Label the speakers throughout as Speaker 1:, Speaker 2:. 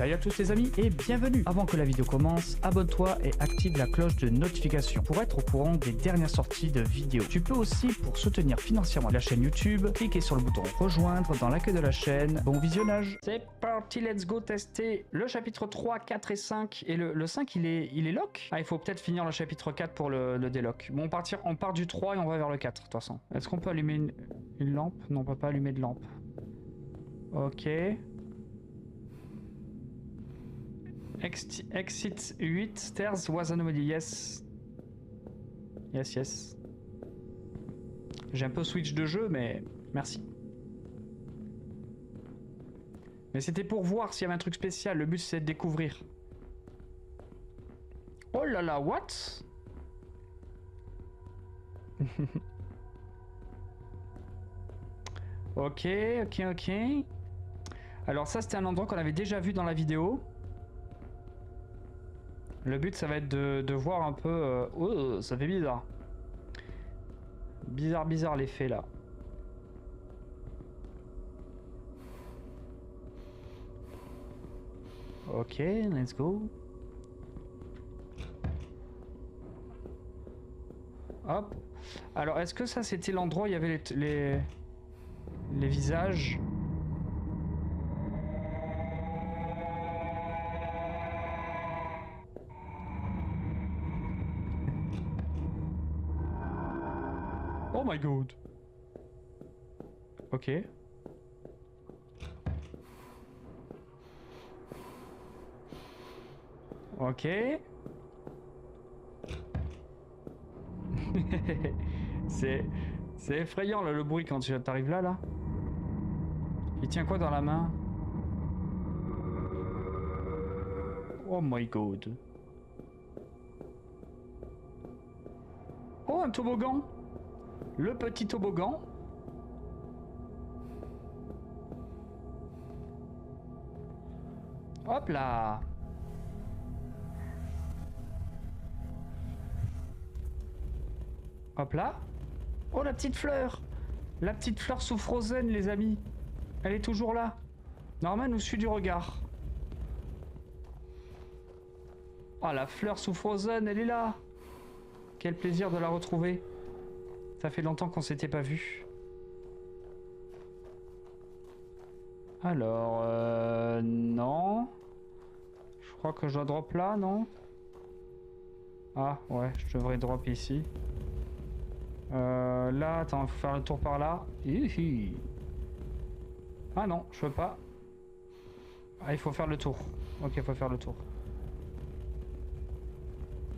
Speaker 1: Salut à tous les amis et bienvenue. Avant que la vidéo commence, abonne-toi et active la cloche de notification pour être au courant des dernières sorties de vidéos. Tu peux aussi, pour soutenir financièrement la chaîne YouTube, cliquer sur le bouton rejoindre dans l'accueil de la chaîne. Bon visionnage. C'est parti, let's go tester le chapitre 3, 4 et 5. Et le 5 il est lock. Ah, il faut peut-être finir le chapitre 4 pour le délock. Bon, on part du 3 et on va vers le 4 de toute façon. Est-ce qu'on peut allumer une lampe? Non, on peut pas allumer de lampe. Ok. Exit 8 stairs was anomaly. Yes. Yes, yes. J'ai un peu switch de jeu, mais merci. Mais c'était pour voir s'il y avait un truc spécial. Le but, c'est de découvrir. Oh là là, what? Ok. Alors ça, c'était un endroit qu'on avait déjà vu dans la vidéo. Le but, ça va être de voir un peu... Oh, ça fait bizarre. Bizarre l'effet, là. Ok, let's go. Hop. Alors, est-ce que ça, c'était l'endroit où il y avait les visages? Oh my god. Ok. Ok. C'est effrayant là, le bruit quand tu arrives là. Il tient quoi dans la main? Oh my god. Oh, un toboggan. Le petit toboggan. Hop là. Hop là. Oh, la petite fleur. La petite fleur sous Frozen, les amis. Elle est toujours là. Norman nous suit du regard. Oh, la fleur sous Frozen, elle est là. Quel plaisir de la retrouver. Ça fait longtemps qu'on s'était pas vu. Alors, non. Je crois que je dois drop là, non? Ah, ouais, je devrais drop ici. Là, attends, il faut faire le tour par là. Hihi. Ah non, je peux pas. Ah, il faut faire le tour. Ok, il faut faire le tour.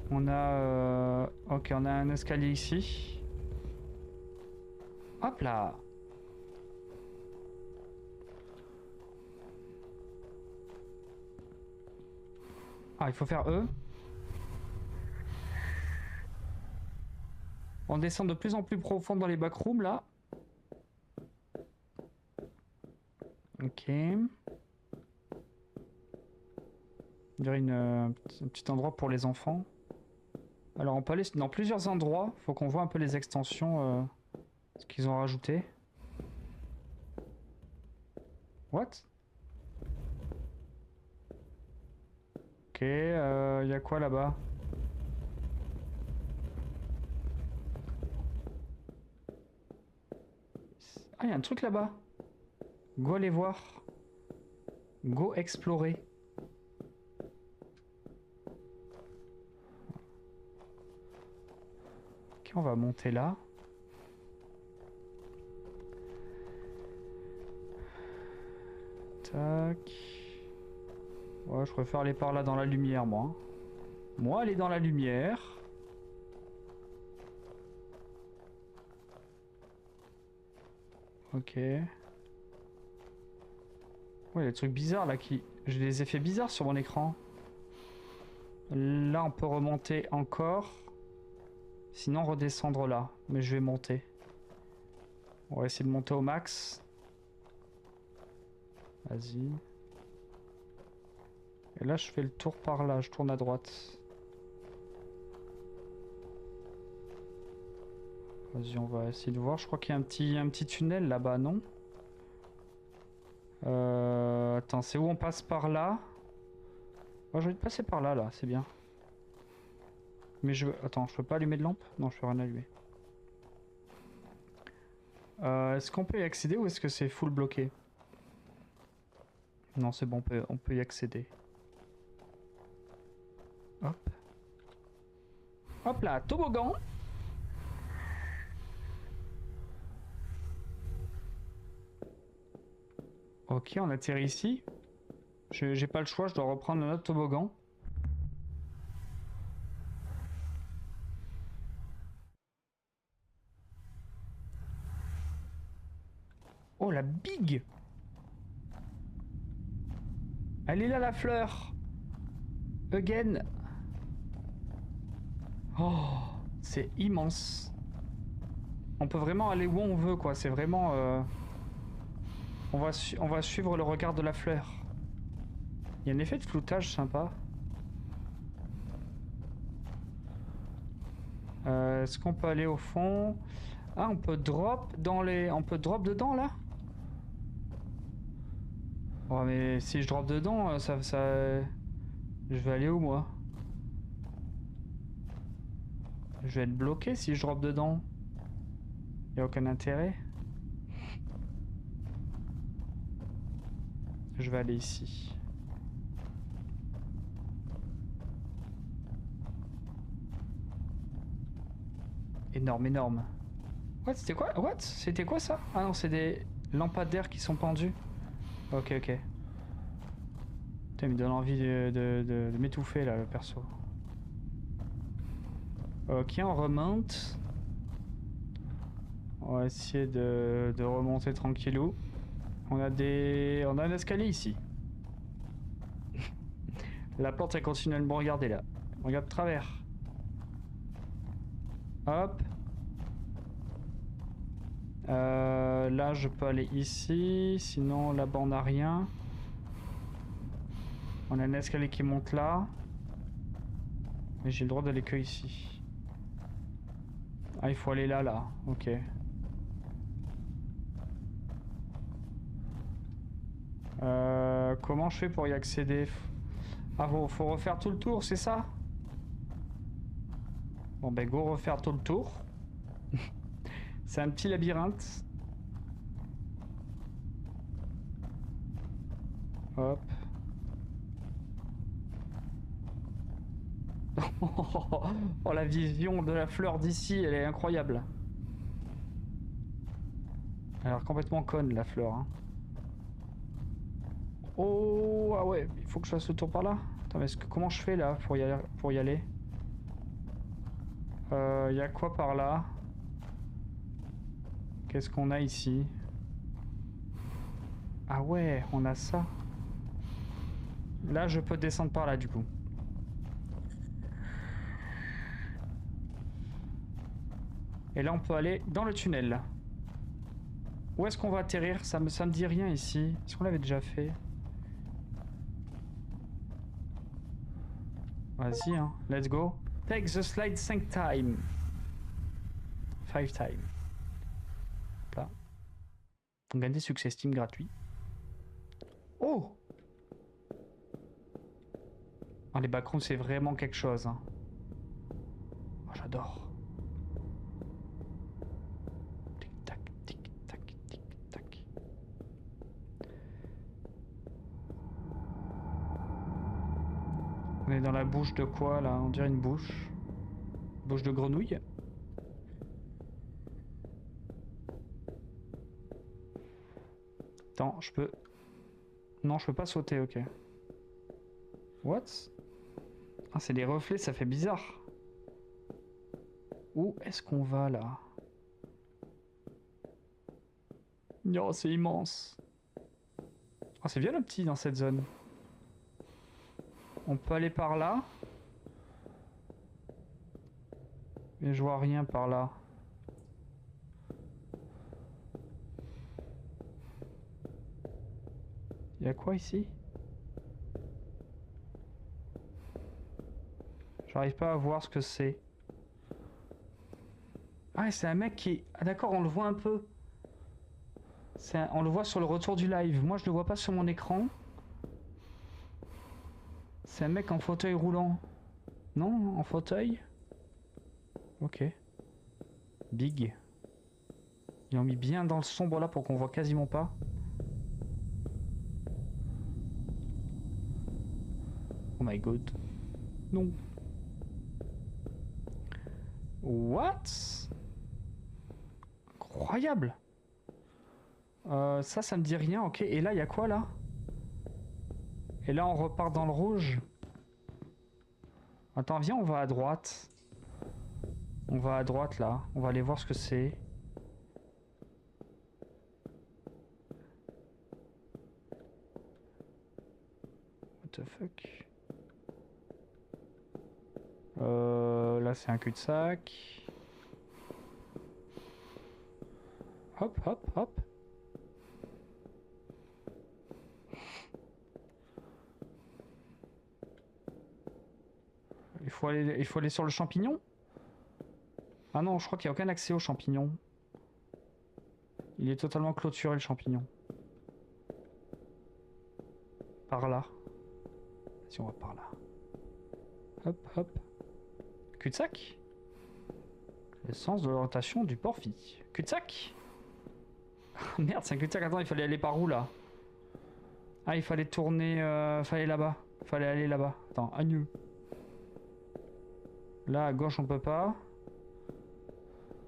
Speaker 1: On a... Ok, on a un escalier ici. Hop là. Ah, il faut faire E. On descend de plus en plus profond dans les backrooms, là. Ok. On dirait un petit endroit pour les enfants. Alors, on peut aller dans plusieurs endroits. Faut qu'on voit un peu les extensions, ce qu'ils ont rajouté. What? Ok, y a quoi là-bas? Ah, y a un truc là-bas. Go aller voir. Go explorer. Ok, on va monter là. Tac. Ouais, je préfère aller par là dans la lumière, moi. Moi, aller dans la lumière. Ok. Ouais, des trucs bizarres là qui... J'ai des effets bizarres sur mon écran. Là, on peut remonter encore. Sinon, redescendre là. Mais je vais monter. On va essayer de monter au max. Vas-y. Et là, je fais le tour par là. Je tourne à droite. Vas-y, on va essayer de voir. Je crois qu'il y a un petit tunnel là-bas, non? Attends, c'est où on passe par là? Moi j'ai envie de passer par là, c'est bien. Mais je... Attends, je peux pas allumer de lampe? Non, je peux rien allumer. Est-ce qu'on peut y accéder ou est-ce que c'est full bloqué? Non, c'est bon, on peut y accéder. Hop. Hop là, toboggan. Ok, on atterrit ici. J'ai pas le choix, je dois reprendre notre toboggan. Oh, la big! Elle est là, la fleur! Again! Oh, c'est immense. On peut vraiment aller où on veut, quoi. C'est vraiment... on va suivre le regard de la fleur. Il y a un effet de floutage sympa. Est-ce qu'on peut aller au fond? Ah, on peut drop dans les... On peut drop dedans, là? Oh, mais si je drop dedans, ça... Je vais aller où, moi? Je vais être bloqué si je drop dedans. Y a aucun intérêt. Je vais aller ici. Énorme, énorme. What? C'était quoi? What? C'était quoi ça? Ah non, c'est des lampadaires qui sont pendus. Ok, ok. Putain, il me donne envie de m'étouffer là, le perso. Ok, on remonte. On va essayer de remonter tranquillou. On a un escalier ici. La plante, elle continue à me regarder là. Regarde de travers. Hop. Là, je peux aller ici. Sinon, là-bas, on n'a rien. On a un escalier qui monte là. Mais j'ai le droit d'aller que ici. Ah, il faut aller là, là. Ok. Comment je fais pour y accéder? Ah, faut refaire tout le tour, c'est ça? Bon, ben, go refaire tout le tour. C'est un petit labyrinthe. Hop. Oh, la vision de la fleur d'ici, elle est incroyable. Elle a l'air complètement conne, la fleur. Hein. Oh, ah ouais, il faut que je fasse le tour par là. Attends, mais comment je fais là pour y aller? Il y a quoi par là? Qu'est-ce qu'on a ici? Ah ouais, on a ça. Là, je peux descendre par là, du coup. Et là, on peut aller dans le tunnel. Où est-ce qu'on va atterrir? Ça me dit rien ici. Est-ce qu'on l'avait déjà fait? Vas-y, hein. Let's go. Take the slide 5 times. 5 times. Là. On gagne des succès Steam gratuits. Oh! Oh, les backrooms, c'est vraiment quelque chose. Hein. Oh, j'adore. Tic-tac, tic-tac, tic-tac. On est dans la bouche de quoi, là? On dirait une bouche. Bouche de grenouille. Attends, je peux... Non, je peux pas sauter, ok. What? Ah, c'est des reflets, ça fait bizarre. Où est-ce qu'on va, là? Oh, c'est immense. Oh, c'est bien le petit dans cette zone. On peut aller par là. Mais je vois rien par là. Il y a quoi ici? J'arrive pas à voir ce que c'est. Ah, c'est un mec qui... Ah d'accord, on le voit un peu. On le voit sur le retour du live. Moi, je le vois pas sur mon écran. C'est un mec en fauteuil roulant. Non, en fauteuil. Ok. Big. Ils l'ont mis bien dans le sombre là pour qu'on voit quasiment pas. Oh my god. Non. What? Incroyable. Ça me dit rien, ok. Et là, il y a quoi là? Et là, on repart dans le rouge. Attends, viens, on va à droite. On va à droite là. On va aller voir ce que c'est. What the fuck? Là, c'est un cul-de-sac. Hop, hop, hop. Il faut aller sur le champignon? Ah non, je crois qu'il n'y a aucun accès au champignon. Il est totalement clôturé le champignon. Par là. Si on va par là. Hop, hop. Cul-de-sac? Le sens de l'orientation du porphyre. Cul-de-sac? Merde, c'est un cul-de-sac. Attends, il fallait aller par où là? Ah, il fallait tourner. Fallait là-bas. Fallait aller là-bas. Attends, agneau. Là, à gauche, on peut pas.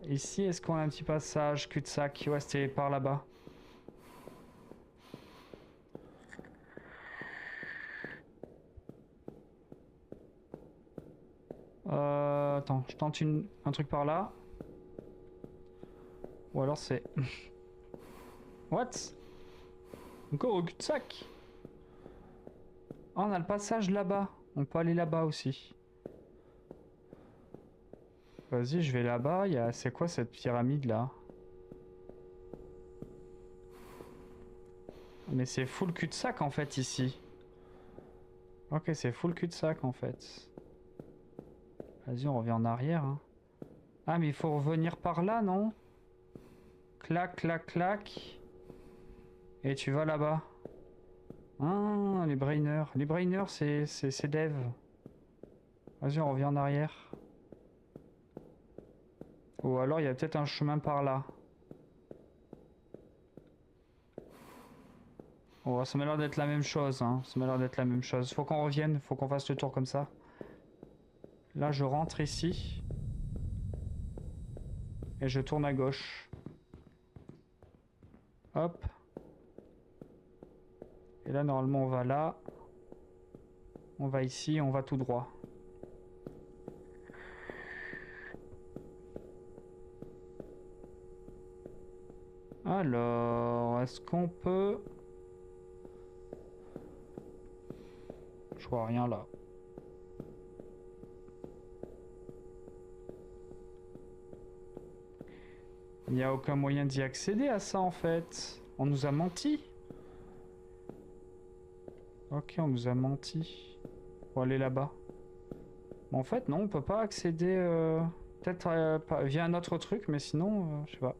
Speaker 1: Ici, est-ce qu'on a un petit passage cul-de-sac? Ouais, c'était par là-bas. Attends, je tente un truc par là. Ou alors c'est... What? Encore au cul-de-sac? Ah, on a le passage là-bas. On peut aller là-bas aussi. Vas-y, je vais là-bas. C'est quoi cette pyramide là? Mais c'est full cul-de-sac en fait ici. Ok, c'est full cul-de-sac en fait. Vas-y, on revient en arrière. Hein. Ah, mais il faut revenir par là, non? Clac, clac, clac. Et tu vas là-bas. Ah, les brainers. Les brainers, c'est dev. Vas-y, on revient en arrière. Ou alors, il y a peut-être un chemin par là. Oh, ça m'a l'air d'être la même chose. Hein. Ça m'a l'air d'être la même chose. Faut qu'on revienne. Faut qu'on fasse le tour comme ça. Là, je rentre ici. Et je tourne à gauche. Hop. Et là, normalement, on va là. On va ici, on va tout droit. Alors, est-ce qu'on peut... Je vois rien là. Il n'y a aucun moyen d'y accéder à ça en fait. On nous a menti. Ok, on nous a menti. Pour aller là-bas. En fait, non, on peut pas accéder... Peut-être via un autre truc, mais sinon, je sais pas.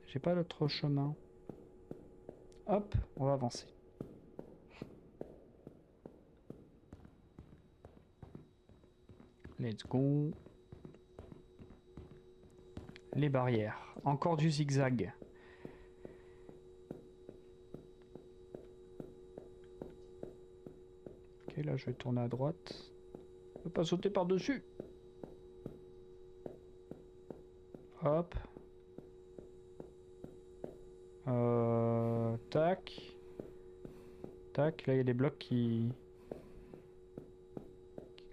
Speaker 1: J'ai pas d'autre chemin. Hop, on va avancer. Let's go. Les barrières. Encore du zigzag. Ok, là je vais tourner à droite. Je peux pas sauter par-dessus. Hop. Tac. Tac, là il y a des blocs qui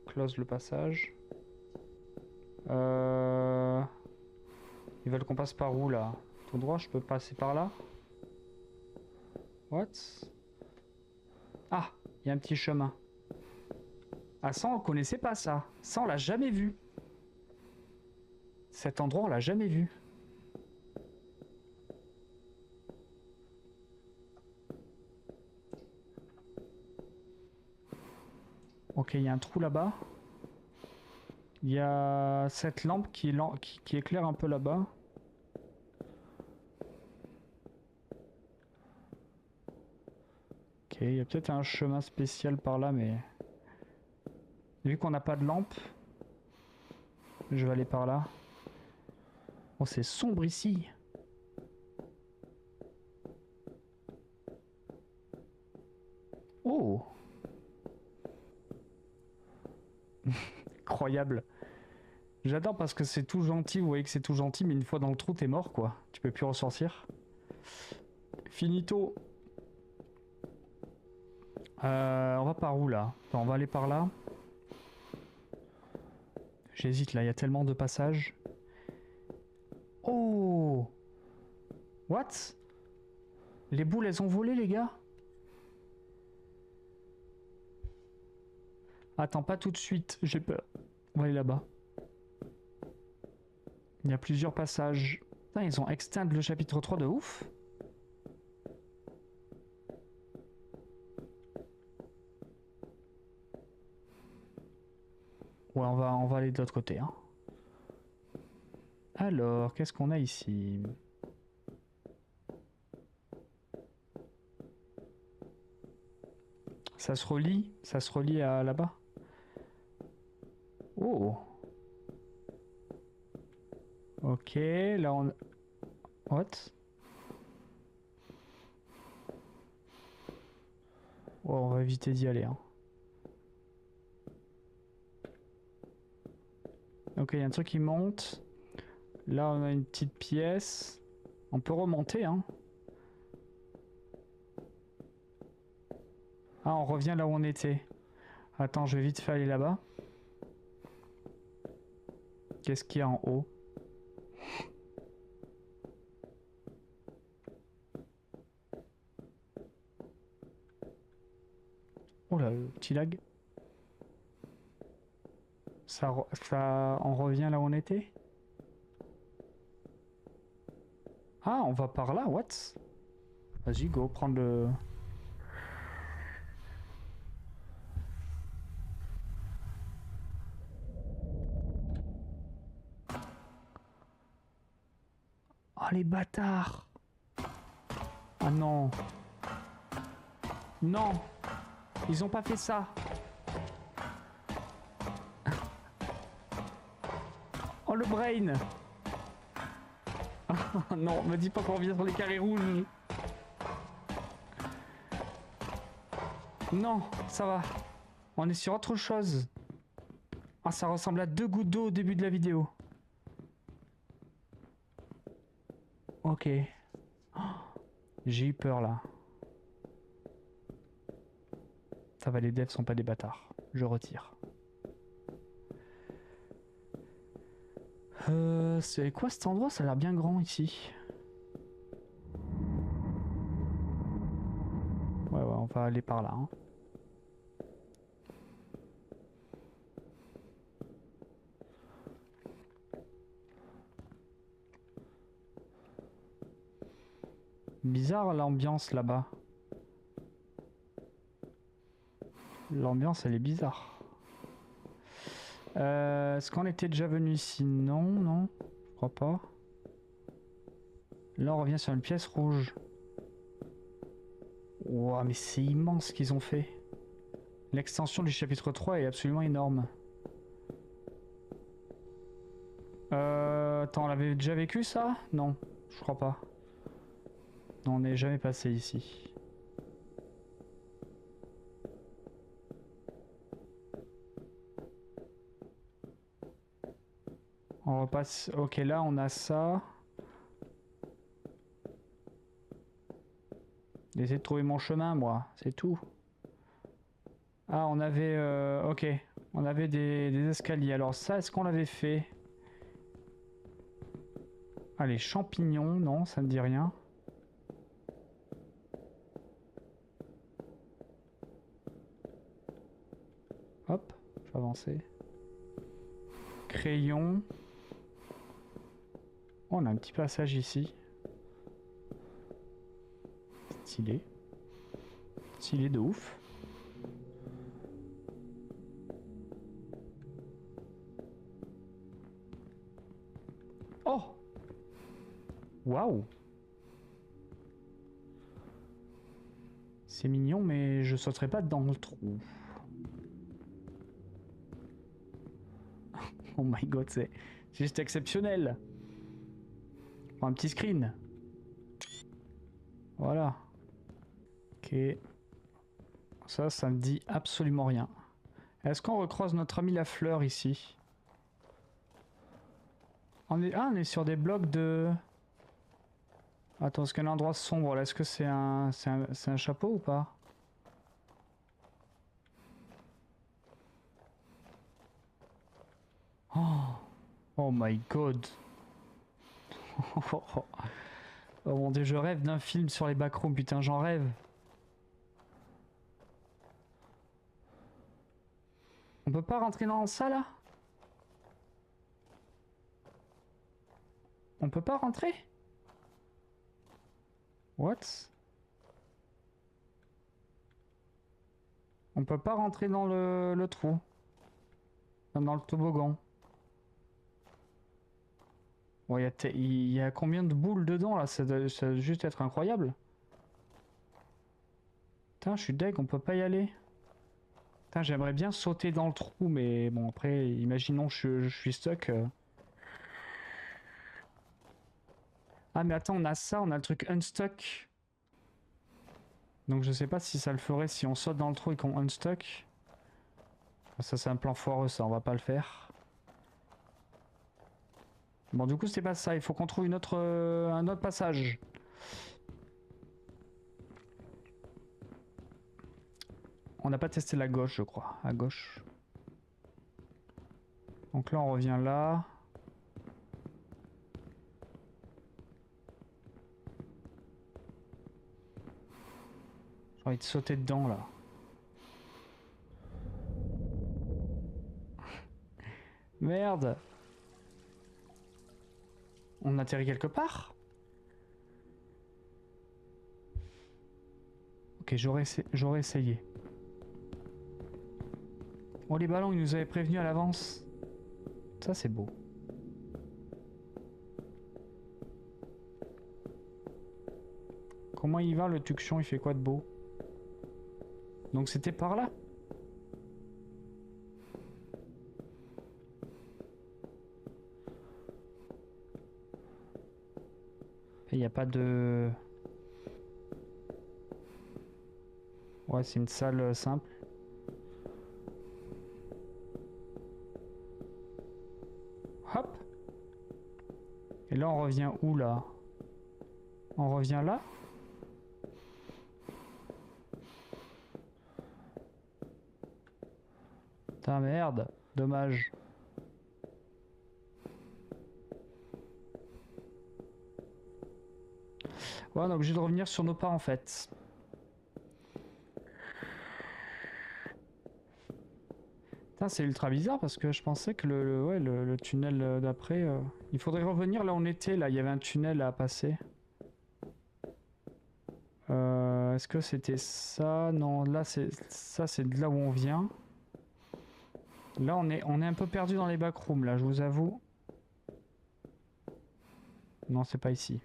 Speaker 1: closent le passage. Ils veulent qu'on passe par où là? Tout droit, je peux passer par là? What? Ah, il y a un petit chemin. Ah, ça on connaissait pas ça. Ça on l'a jamais vu. Cet endroit on l'a jamais vu. Ok, il y a un trou là-bas. Il y a cette lampe qui éclaire un peu là-bas. Ok, il y a peut-être un chemin spécial par là, mais... Vu qu'on n'a pas de lampe, je vais aller par là. Oh, c'est sombre ici. Oh! Incroyable. J'adore parce que c'est tout gentil, vous voyez que c'est tout gentil, mais une fois dans le trou, t'es mort, quoi. Tu peux plus ressortir. Finito. On va par où, là? Attends, on va aller par là. J'hésite, là, il y a tellement de passages. Oh! What? Les boules, elles ont volé, les gars? Attends, pas tout de suite, j'ai peur. On va aller là-bas. Il y a plusieurs passages. Putain, ils ont extend le chapitre 3 de ouf. Ouais, on va aller de l'autre côté. Hein. Alors, qu'est-ce qu'on a ici? Ça se relie? Ça se relie à là-bas? Oh! Ok, là on... What? Oh, on va éviter d'y aller. Hein. Ok, il y a un truc qui monte. Là, on a une petite pièce. On peut remonter, hein. Ah, on revient là où on était. Attends, je vais vite fait aller là-bas. Qu'est-ce qu'il y a en haut? Oh là, le petit lag. On revient là où on était? Ah, on va par là, what? Vas-y, go, prendre le... Oh, les bâtards! Ah non! Non! Ils ont pas fait ça! Oh, le brain! Non, me dis pas qu'on revient sur les carrés rouges! Non, ça va. On est sur autre chose. Ah, ça ressemble à 2 gouttes d'eau au début de la vidéo. Ok. Oh, j'ai eu peur là. Ça va, les devs sont pas des bâtards. Je retire. C'est quoi cet endroit? Ça a l'air bien grand ici. Ouais, on va aller par là. Hein. Bizarre l'ambiance là-bas. L'ambiance, elle est bizarre. Est-ce qu'on était déjà venu ici? Non, non. Je crois pas. Là, on revient sur une pièce rouge. Ouah, mais c'est immense ce qu'ils ont fait. L'extension du chapitre 3 est absolument énorme. Attends, on l'avait déjà vécu ça? Non, je crois pas. Non, on n'est jamais passé ici. On repasse... Ok, là on a ça. J'essaie de trouver mon chemin, moi, c'est tout. Ah, on avait... ok, on avait des escaliers. Alors ça, est-ce qu'on l'avait fait? Ah, les champignons, non, ça me dit rien. Hop, je vais avancer. Crayon. Oh, on a un petit passage ici. Stylé. Stylé de ouf. Oh! Waouh! C'est mignon, mais je sauterai pas dans le trou. Oh my god, c'est juste exceptionnel. Un petit screen. Voilà. Ok. Ça me dit absolument rien. Est-ce qu'on recroise notre ami la fleur ici? On est sur des blocs de... Attends, est-ce qu'il y a un endroit sombre là? Est-ce que c'est un chapeau ou pas? Oh, oh my god. Oh mon dieu, je rêve d'un film sur les backrooms, putain, j'en rêve. On peut pas rentrer dans ça là? On peut pas rentrer? What? On peut pas rentrer dans le trou. Dans le toboggan. Bon, il y a combien de boules dedans là? Ça doit juste être incroyable. Putain, je suis deg, on peut pas y aller. Putain, j'aimerais bien sauter dans le trou, mais bon, après, imaginons je suis stuck. Ah, mais attends, on a ça, on a le truc unstuck. Donc je sais pas si ça le ferait si on saute dans le trou et qu'on unstuck. Ça, c'est un plan foireux, ça, on va pas le faire. Bon, du coup, c'est pas ça, il faut qu'on trouve un autre passage. On n'a pas testé la gauche, je crois. À gauche. Donc là, on revient là. J'ai envie de sauter dedans, là. Merde. On atterrit quelque part? Ok, j'aurais essayé. Oh, les ballons, ils nous avaient prévenus à l'avance. Ça, c'est beau. Comment il va, le tuction? Il fait quoi de beau? Donc c'était par là? Il n'y a pas de... Ouais, c'est une salle simple. Hop. Et là, on revient où, là? On revient là? Putain, merde. Dommage. Ouais, on est obligé de revenir sur nos pas, en fait. C'est ultra bizarre parce que je pensais que le tunnel d'après... Il faudrait revenir là où on était, là. Il y avait un tunnel à passer. Est-ce que c'était ça? Non, là, ça, c'est de là où on vient. Là, on est un peu perdu dans les backrooms, là, je vous avoue. Non, c'est pas ici.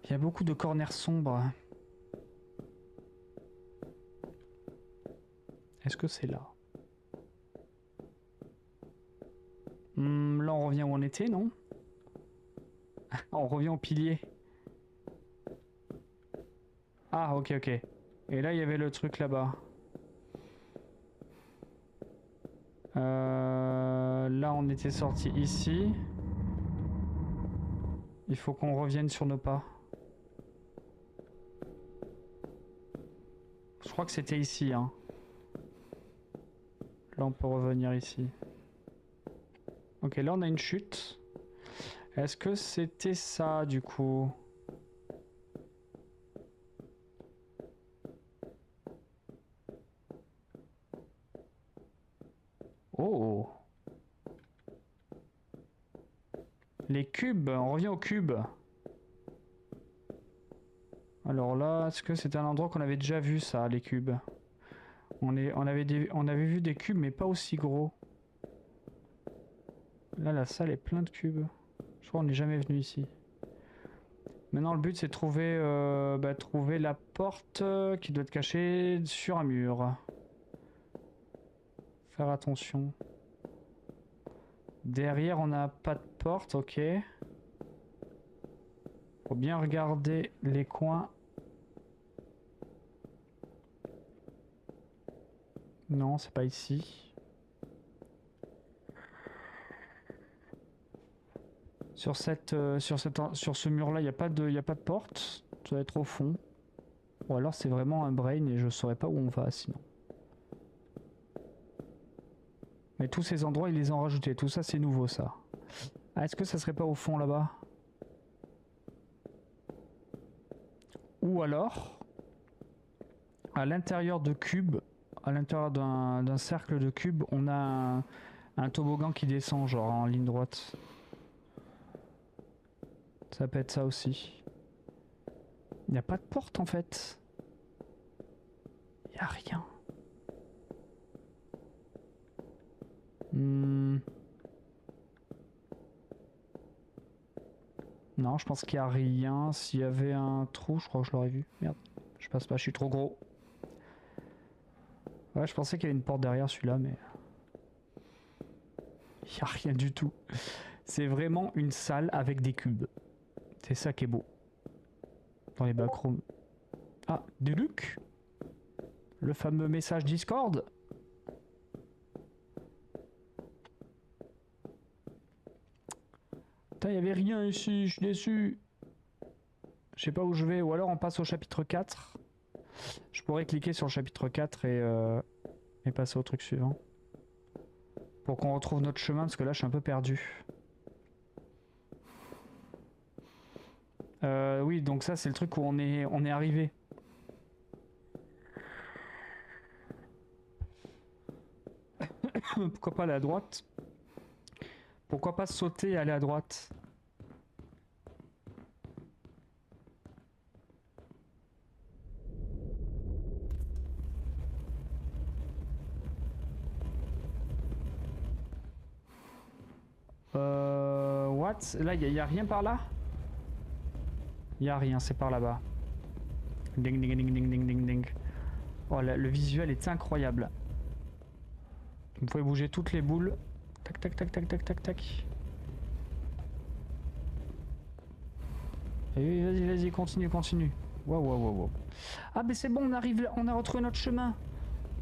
Speaker 1: Il y a beaucoup de corners sombres. Est-ce que c'est là? Là, on revient où on était, non? On revient au pilier. Ah, ok, ok. Et là, il y avait le truc là-bas. Là, on était sorti ici. Il faut qu'on revienne sur nos pas. Je crois que c'était ici, hein. Là, on peut revenir ici. Ok, là, on a une chute. Est-ce que c'était ça, du coup? Oh! Les cubes, on revient aux cubes. Alors là, est-ce que c'était un endroit qu'on avait déjà vu, ça, les cubes? On avait vu des cubes, mais pas aussi gros. Là, la salle est pleine de cubes. Je crois qu'on n'est jamais venu ici. Maintenant, le but, c'est de trouver, trouver la porte qui doit être cachée sur un mur. Faire attention. Derrière, on n'a pas de porte, ok. Faut bien regarder les coins. Non, c'est pas ici. Sur ce mur-là, il n'y a pas de porte. Ça doit être au fond. Ou alors c'est vraiment un brain et je saurais pas où on va sinon. Mais tous ces endroits, ils les ont rajoutés. Tout ça, c'est nouveau, ça. Ah, est-ce que ça serait pas au fond, là-bas? Ou alors, à l'intérieur de cubes, à l'intérieur d'un cercle de cubes, on a un toboggan qui descend, genre en ligne droite. Ça peut être ça aussi. Il n'y a pas de porte, en fait. Il n'y a rien. Non, je pense qu'il n'y a rien. S'il y avait un trou, je crois que je l'aurais vu. Merde, je passe pas, je suis trop gros. Ouais, je pensais qu'il y avait une porte derrière celui-là, mais... Il n'y a rien du tout. C'est vraiment une salle avec des cubes. C'est ça qui est beau. Dans les backrooms. Ah, des Luc. Le fameux message Discord. Putain, il n'y avait rien ici, je suis déçu. Je sais pas où je vais, ou alors on passe au chapitre 4. Je pourrais cliquer sur le chapitre 4 et passer au truc suivant. Pour qu'on retrouve notre chemin, parce que là je suis un peu perdu. Oui, donc ça c'est le truc où on est arrivé. Pourquoi pas aller à droite? Pourquoi pas sauter et aller à droite? What? Là, il y a rien par là? Il y a rien, c'est par là-bas. Ding ding ding ding ding ding ding. Oh, le visuel est incroyable. Vous pouvez bouger toutes les boules. Tac tac tac tac tac tac tac. Vas-y, vas-y, continue, continue. Wow, wow, wow, wow. Ah, mais c'est bon, on arrive, on a retrouvé notre chemin.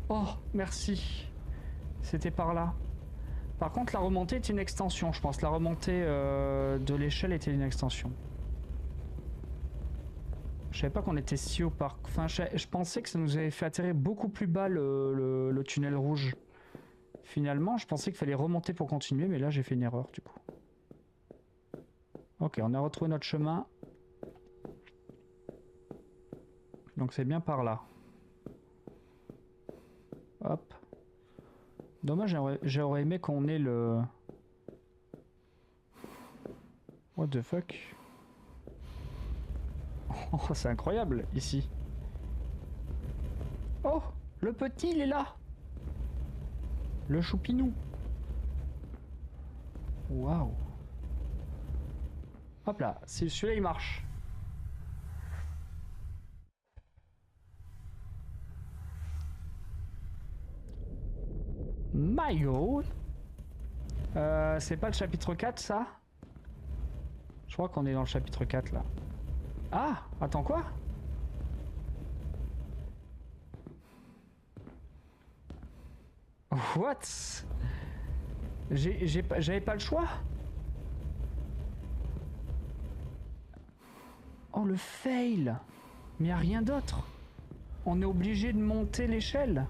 Speaker 1: Oh, merci. C'était par là. Par contre, la remontée est une extension, je pense. La remontée de l'échelle était une extension. Je savais pas qu'on était si haut par... Enfin, je pensais que ça nous avait fait atterrir beaucoup plus bas le tunnel rouge. Finalement, je pensais qu'il fallait remonter pour continuer, mais là, j'ai fait une erreur, du coup. Ok, on a retrouvé notre chemin. Donc c'est bien par là. Hop. Dommage, j'aurais aimé qu'on ait le... What the fuck? Oh, c'est incroyable, ici. Oh, le petit, il est là. Le choupinou. Waouh. Hop là, celui-là, il marche. My God. C'est pas le chapitre 4, ça? Je crois qu'on est dans le chapitre 4, là. Ah, attends, quoi? What? J'avais pas le choix? Oh, le fail! Mais y a rien d'autre. On est obligé de monter l'échelle.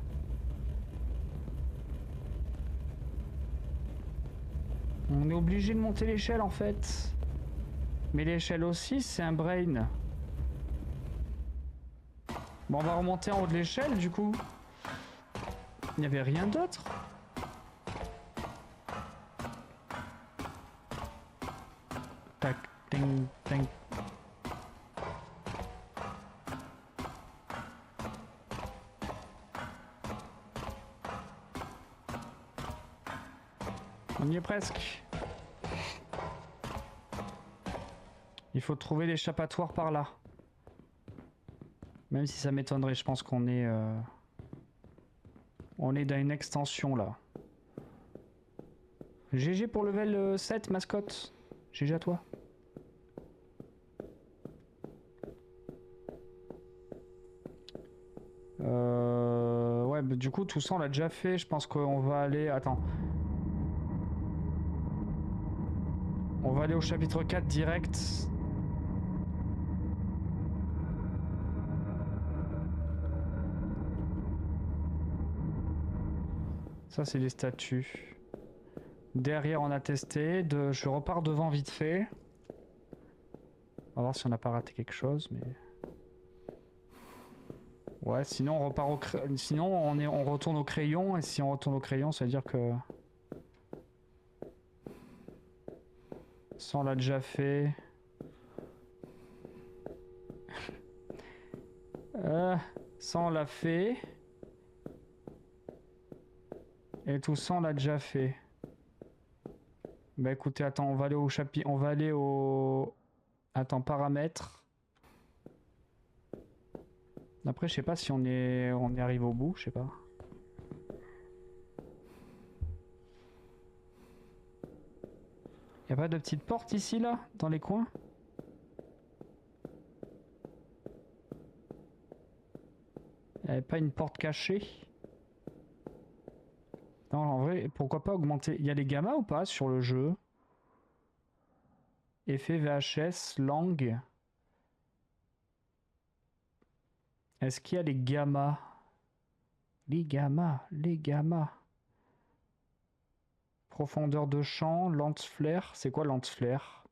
Speaker 1: On est obligé de monter l'échelle en fait. Mais l'échelle aussi, c'est un brain. Bon, on va remonter en haut de l'échelle du coup. Il n'y avait rien d'autre. Tac, ting, ting. On y est presque. Il faut trouver l'échappatoire par là. Même si ça m'étonnerait, je pense qu'on est... On est dans une extension là. GG pour level 7, mascotte. GG à toi. Ouais, bah, du coup, tout ça on l'a déjà fait. Je pense qu'on va aller... Attends. On va aller au chapitre 4 direct. Ça, c'est les statues. Derrière, on a testé. Je repars devant vite fait. On va voir si on n'a pas raté quelque chose, mais... Ouais, sinon on repart sinon on retourne au crayon, et si on retourne au crayon, ça veut dire que... Ça, on l'a déjà fait. Ça, on l'a fait. Et tout ça, on l'a déjà fait. Bah écoutez, attends, on va aller au chapitre... On va aller au... Attends, paramètres. Après, je sais pas si on est arrivé au bout, je sais pas. Y a pas de petite porte ici, là, dans les coins? Y avait pas une porte cachée? Non, en vrai, pourquoi pas augmenter... Il y a les gammas ou pas sur le jeu? Effet VHS, langue. Est-ce qu'il y a les gammas? Les gammas, les gammas. Profondeur de champ, lance flare. C'est quoi lance flare?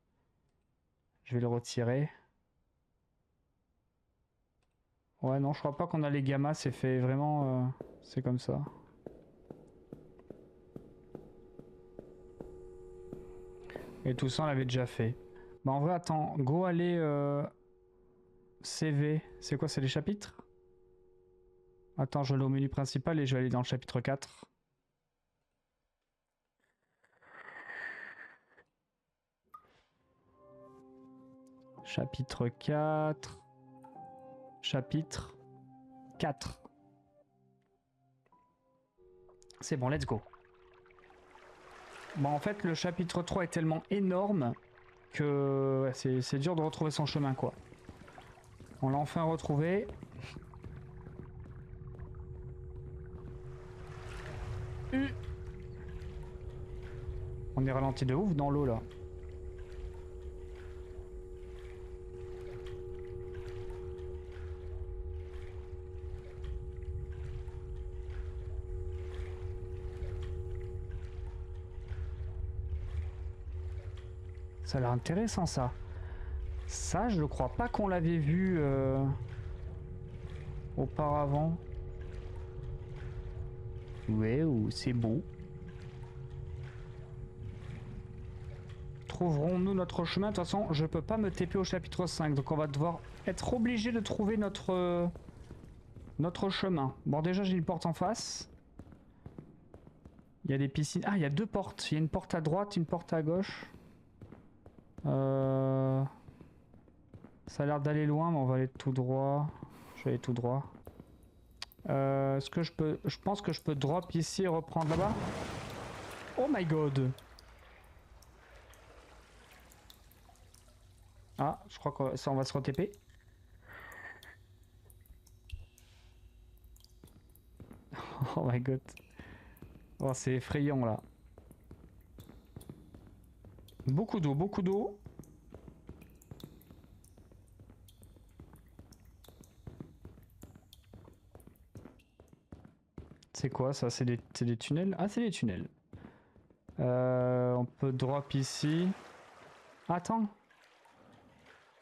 Speaker 1: Je vais le retirer. Ouais, non, je crois pas qu'on a les gammas. C'est fait vraiment... c'est comme ça. Et tout ça, on l'avait déjà fait. Bah en vrai, attends. Go aller... CV. C'est quoi, c'est les chapitres? Attends, je vais aller au menu principal et je vais aller dans le chapitre 4. Chapitre 4. Chapitre 4. C'est bon, let's go. Bon, en fait, le chapitre 3 est tellement énorme que ouais, c'est dur de retrouver son chemin, quoi. On l'a enfin retrouvé. On est ralenti de ouf dans l'eau, là. Ça a l'air intéressant, ça. Ça, je crois pas qu'on l'avait vu auparavant. Ouais, c'est beau. Trouverons-nous notre chemin? De toute façon, je peux pas me TP au chapitre 5, donc on va devoir être obligé de trouver notre chemin. Bon, déjà, j'ai une porte en face. Il y a des piscines. Ah, il y a deux portes. Il y a une porte à droite, une porte à gauche. Ça a l'air d'aller loin, mais on va aller tout droit. Je vais aller tout droit. Est-ce que je peux... Je pense que je peux drop ici et reprendre là-bas. Oh my god. Ah, je crois que ça, on va se re-TP. Oh my god. Oh, c'est effrayant là. Beaucoup d'eau, beaucoup d'eau. C'est quoi ça? C'est des tunnels? Ah, c'est des tunnels. On peut drop ici. Attends.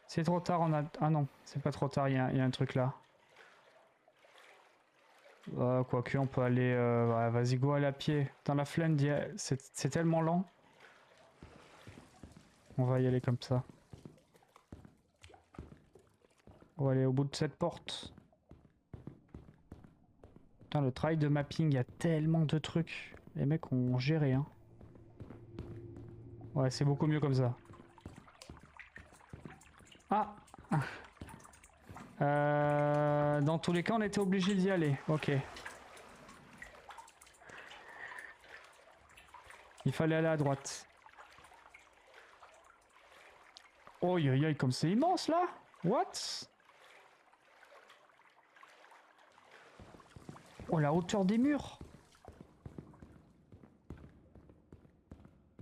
Speaker 1: C'est trop tard, on a... Ah non, c'est pas trop tard, il y a un truc là. Quoique, on peut aller... ouais, vas-y, go aller à pied. Dans la flemme, c'est tellement lent. On va y aller comme ça. On va aller au bout de cette porte. Putain, le travail de mapping, il y a tellement de trucs. Les mecs ont géré, hein. Ouais, c'est beaucoup mieux comme ça. Dans tous les cas, on était obligé d'y aller. Ok. Il fallait aller à droite. Oh, aïe aïe, comme c'est immense là. What? Oh, la hauteur des murs.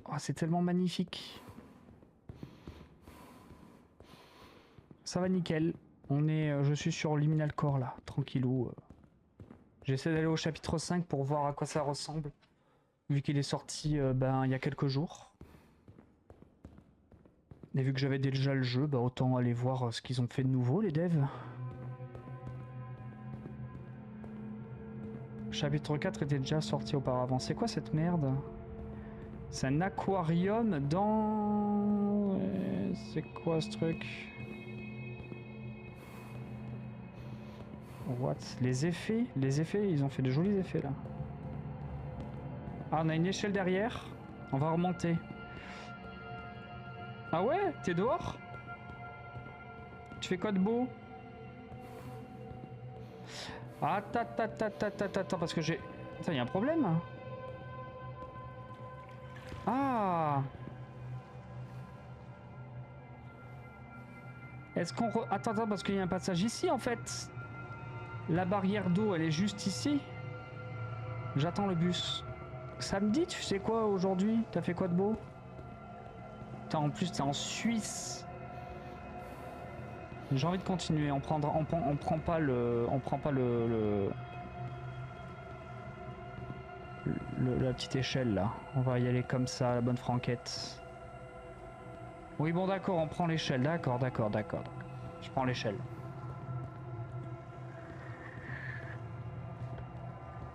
Speaker 1: Oh, c'est tellement magnifique. Ça va nickel. Je suis sur Liminal Core là, tranquillou. J'essaie d'aller au chapitre 5 pour voir à quoi ça ressemble. Vu qu'il est sorti il y a quelques jours. Et vu que j'avais déjà le jeu, autant aller voir ce qu'ils ont fait de nouveau les devs. Chapitre 4 était déjà sorti auparavant. C'est quoi cette merde? C'est un aquarium dans... C'est quoi ce truc? What? Les effets? Les effets, ils ont fait de jolis effets là. Ah, on a une échelle derrière. On va remonter. Ah ouais? T'es dehors? Tu fais quoi de beau? Attends, parce que j'ai... Attends, il y a un problème. Ah! Est-ce qu'on... Attends, parce qu'il y a un passage ici, en fait. La barrière d'eau, elle est juste ici. J'attends le bus. Samedi, tu sais quoi aujourd'hui? T'as fait quoi de beau? En plus, t'es en Suisse. J'ai envie de continuer. On prend pas la petite échelle là. On va y aller comme ça, à la bonne franquette. Oui, bon, d'accord, on prend l'échelle. D'accord. Je prends l'échelle.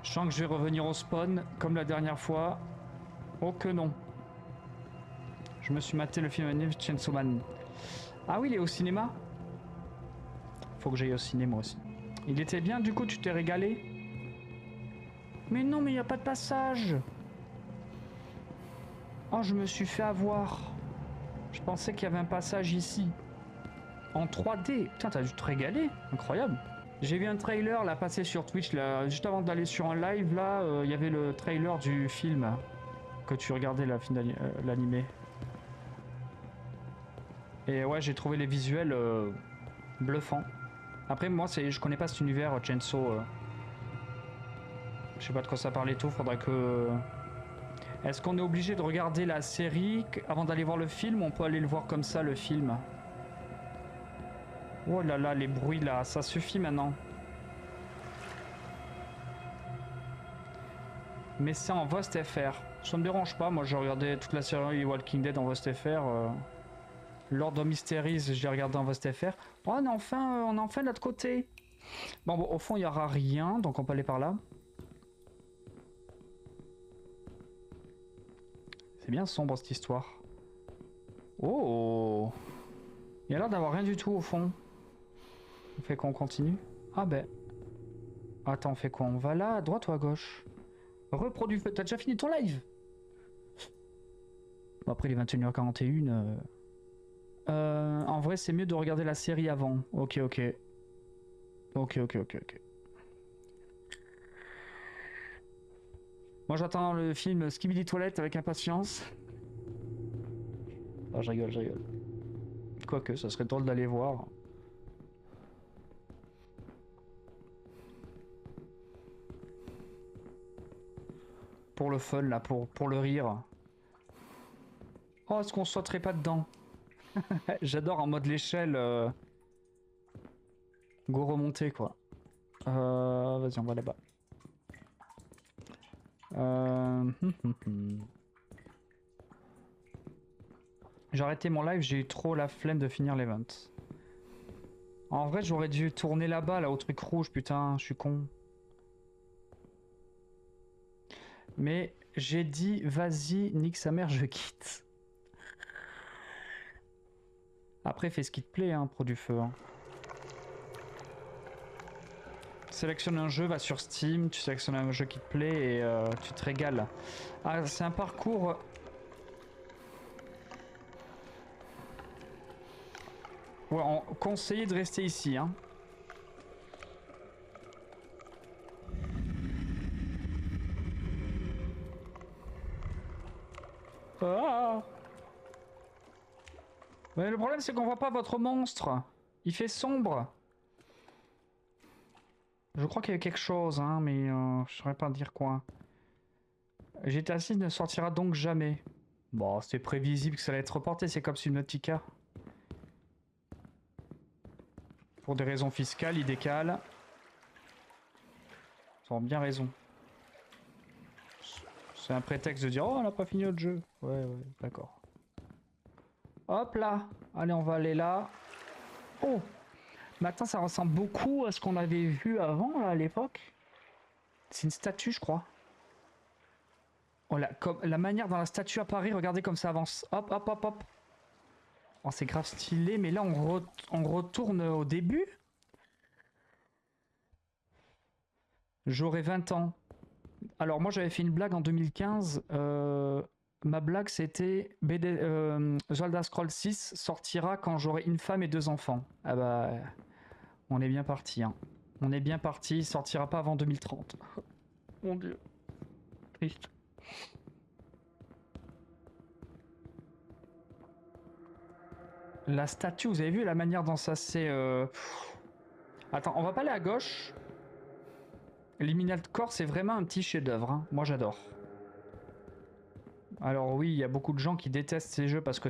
Speaker 1: Je sens que je vais revenir au spawn comme la dernière fois. Oh que non. Je me suis maté le film anime Chainsaw Man. Ah oui, il est au cinéma. Faut que j'aille au cinéma aussi. Il était bien, du coup, tu t'es régalé? Mais non, mais il n'y a pas de passage. Oh, je me suis fait avoir. Je pensais qu'il y avait un passage ici. En 3D. Putain, t'as dû te régaler. Incroyable. J'ai vu un trailer là passer sur Twitch là, juste avant d'aller sur un live là, il y avait le trailer du film que tu regardais l'animé. Et ouais, j'ai trouvé les visuels bluffants. Après moi, je connais pas cet univers Chainsaw. Je sais pas de quoi ça parle et tout, faudra que... Est-ce qu'on est obligé de regarder la série avant d'aller voir le film? On peut aller le voir comme ça, le film. Oh là là, les bruits là, ça suffit maintenant. Mais c'est en VostFR. Ça me dérange pas, moi j'ai regardé toute la série Walking Dead en VostFR. Lord of Mysteries, je l'ai regardé en VostFR. Oh, on est enfin de l'autre côté. Bon, au fond, il n'y aura rien, donc on peut aller par là. C'est bien sombre cette histoire. Oh! Il y a l'air d'avoir rien du tout au fond. On fait quoi, on continue? Ah ben. Attends, on fait quoi? On va là, à droite ou à gauche? Reproduis. T'as déjà fini ton live? Bon, après les 21h41. En vrai, c'est mieux de regarder la série avant. Ok. Moi, j'attends le film Skibidi Toilette avec impatience. Ah, je rigole. Quoique, ça serait drôle d'aller voir. Pour le fun, là, pour le rire. Oh, est-ce qu'on sauterait pas dedans? J'adore en mode l'échelle. Go remonter, quoi. Vas-y, on va là-bas. J'ai arrêté mon live, j'ai eu trop la flemme de finir l'event. En vrai, j'aurais dû tourner là-bas, là, au truc rouge, putain, je suis con. Mais j'ai dit, vas-y, nique sa mère, je quitte. Après, fais ce qui te plaît, hein, pro du feu. Hein. Sélectionne un jeu, va sur Steam, tu sélectionnes un jeu qui te plaît et tu te régales. Ah, c'est un parcours... Ouais, on conseillait de rester ici, hein. Ah! Mais le problème, c'est qu'on voit pas votre monstre. Il fait sombre. Je crois qu'il y a quelque chose, hein, mais je saurais pas dire quoi. GTA 6 ne sortira donc jamais. Bon, c'est prévisible que ça allait être reporté, c'est comme Subnautica. Pour des raisons fiscales, ils décalent. Ils ont bien raison. C'est un prétexte de dire oh, on n'a pas fini notre jeu. Ouais, d'accord. Hop là. Allez, on va aller là. Oh, maintenant ça ressemble beaucoup à ce qu'on avait vu avant, là, à l'époque. C'est une statue, je crois. Oh, la manière dont la statue apparaît, regardez comme ça avance. Hop, hop, hop, hop. Oh, c'est grave stylé, mais là, on retourne au début. J'aurai 20 ans. Alors, moi, j'avais fait une blague en 2015. Ma blague, c'était Zelda Scroll 6 sortira quand j'aurai une femme et 2 enfants. Ah bah, on est bien parti, hein. On est bien parti, il sortira pas avant 2030. Mon Dieu. Triste. La statue, vous avez vu la manière dont ça s'est... Attends, on va pas aller à gauche. Liminal Core, c'est vraiment un petit chef-d'œuvre, hein. Moi, j'adore. Alors oui, il y a beaucoup de gens qui détestent ces jeux parce que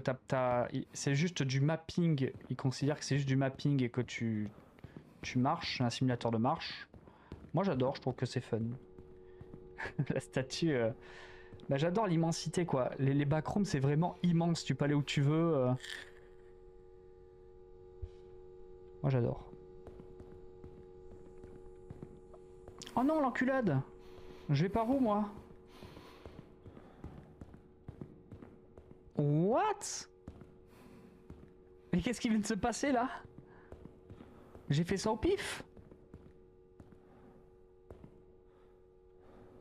Speaker 1: c'est juste du mapping. Ils considèrent que c'est juste du mapping et que tu marches, c'est un simulateur de marche. Moi, j'adore, je trouve que c'est fun. La statue... Bah, j'adore l'immensité, quoi. Les backrooms, c'est vraiment immense. Tu peux aller où tu veux. Moi, j'adore. Oh non, l'enculade! Je vais par où, moi? What? Mais qu'est-ce qui vient de se passer, là? J'ai fait ça au pif?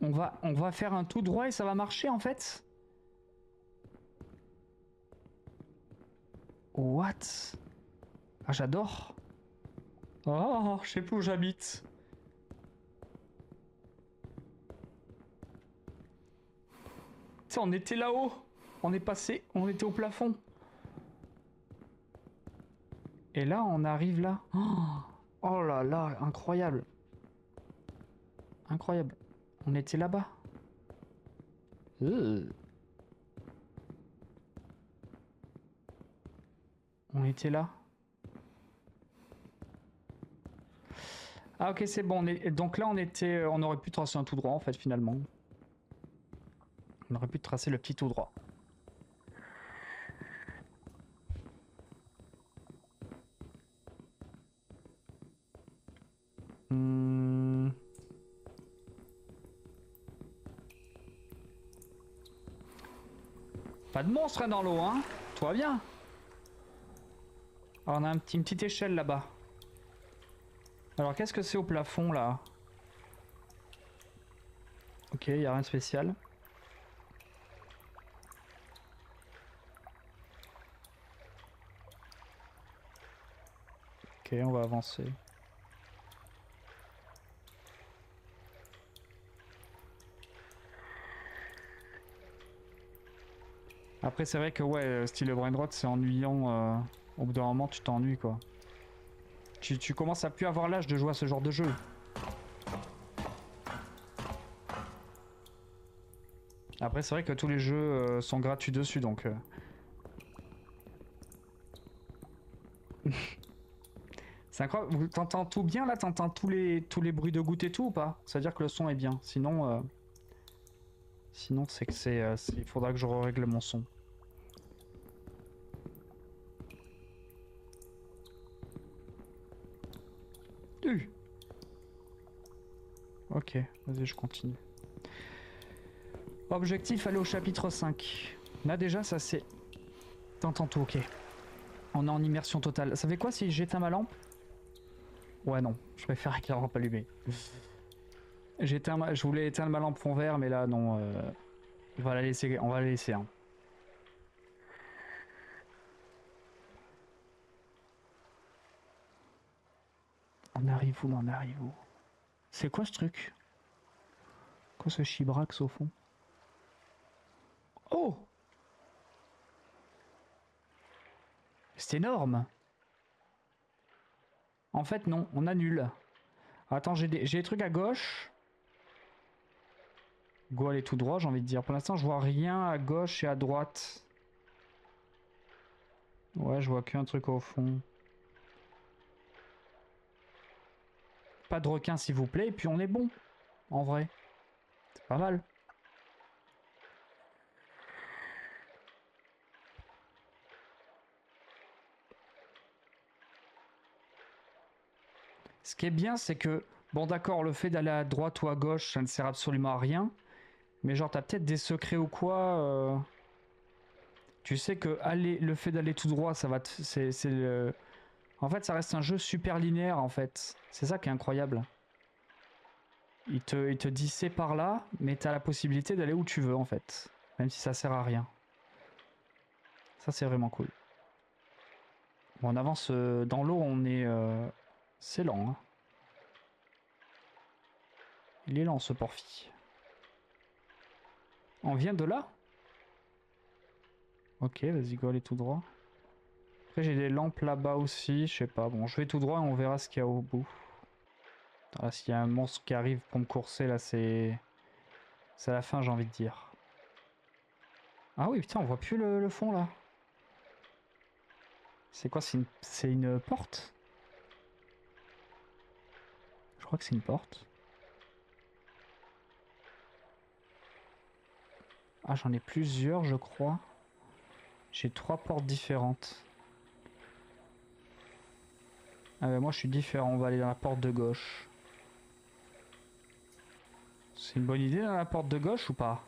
Speaker 1: On va faire un tout droit et ça va marcher, en fait? What? Ah, j'adore. Oh, je sais plus où j'habite. Tu sais, on était là-haut. On est passé, on était au plafond. Et là, on arrive là. Oh là là, incroyable. Incroyable. On était là-bas. On était là. Ah ok, c'est bon. Donc là, on aurait pu tracer un tout droit, en fait, finalement. On aurait pu tracer le petit tout droit. Pas de monstre, hein, dans l'eau, hein. Tout va bien. Alors, on a une petite échelle là-bas. Alors, qu'est-ce que c'est au plafond, là? Ok, il n'y a rien de spécial. Ok, on va avancer. Après, c'est vrai que ouais, style brain rot, c'est ennuyant. Au bout d'un moment, tu t'ennuies, quoi. Tu commences à plus avoir l'âge de jouer à ce genre de jeu. Après, c'est vrai que tous les jeux sont gratuits dessus, donc... C'est incroyable. T'entends tout bien, là? T'entends tous les bruits de gouttes et tout, ou pas? Ça veut dire que le son est bien. Sinon... Sinon, c'est que c'est... il faudra que je règle mon son. Ok, vas-y, je continue. Objectif, aller au chapitre 5. Là, déjà, ça c'est... T'entends tout, ok. On est en immersion totale. Ça fait quoi si j'éteins ma lampe? Ouais, non. Je préfère avec la lampe allumée. Je voulais éteindre ma lampe fond vert, mais là, non. On va la laisser, hein. arrive où? Non, on arrive où? C'est quoi ce truc? Quoi ce chibrax au fond? Oh! C'est énorme! En fait, non, on annule. Attends, j'ai des trucs à gauche. Go aller tout droit, j'ai envie de dire. Pour l'instant, je vois rien à gauche et à droite. Ouais, je vois qu'un truc au fond. Pas de requin, s'il vous plaît, et puis on est bon. En vrai. C'est pas mal. Ce qui est bien, c'est que... Bon, d'accord, le fait d'aller à droite ou à gauche, ça ne sert absolument à rien. Mais genre, t'as peut-être des secrets ou quoi. Tu sais que le fait d'aller tout droit, ça va... C'est le... En fait, ça reste un jeu super linéaire, en fait. C'est ça qui est incroyable. Il te dit c'est par là, mais t'as la possibilité d'aller où tu veux, en fait. Même si ça sert à rien. Ça, c'est vraiment cool. Bon, on avance dans l'eau, on est... C'est lent, hein. Il est lent, ce porphy. On vient de là? Ok, vas-y, go, aller tout droit. Après, j'ai des lampes là-bas aussi, je sais pas. Bon, je vais tout droit et on verra ce qu'il y a au bout. Là, s'il y a un monstre qui arrive pour me courser, là, c'est... C'est la fin, j'ai envie de dire. Ah oui, putain, on voit plus le fond, là. C'est quoi? C'est une porte? Je crois que c'est une porte. Ah, j'en ai plusieurs, je crois. J'ai 3 portes différentes. Ah bah moi je suis différent, on va aller dans la porte de gauche. C'est une bonne idée dans la porte de gauche ou pas?